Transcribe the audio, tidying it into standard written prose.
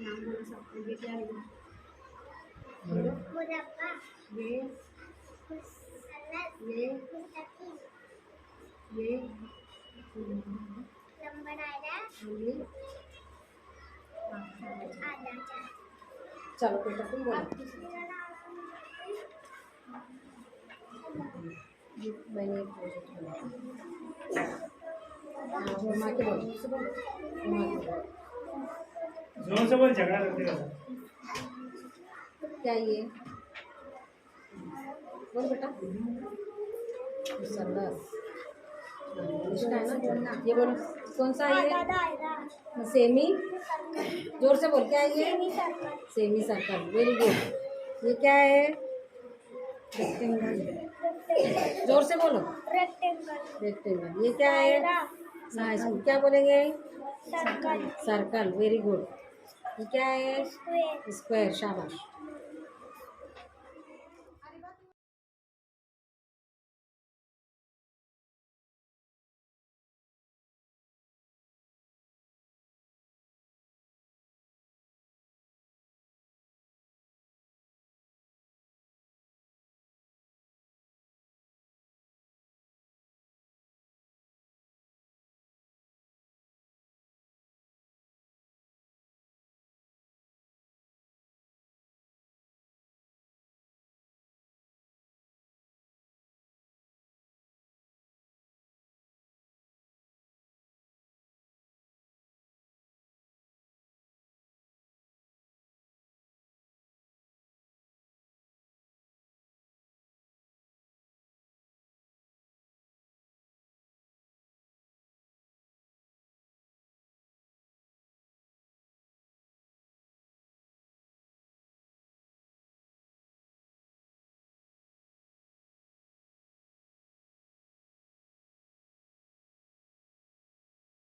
नाम बोलो सबको। ये क्या है? बोलो। मुरब्बा, ये मुसल्लस, ये मुस्तकीम, ये लंबा दायरा, ये आधा चार। चलो बेटा तुम बोलो। ये मैंने प्रोजेक्ट बनाया। हाँ घुमा के बोलो। घुमा के बोलो। जोर से बोल, झगड़ा करते हो। क्या ये? बोल बेटा। मुसल्लस। इसका है ना बोलना। ये बोलो कौन सा है आधा ये? दायरा, सेमी। जोर से बोल क्या है ये? Semi circle, semi circle. Very good. ये क्या है? रेक्टेंगल। जोर से बोलो। Rectangle, rectangle. ये क्या है? दायरा, हाँ इसको क्या बोलेंगे? Circle, circle. Very good. ये क्या है? Square, square. शाबाश।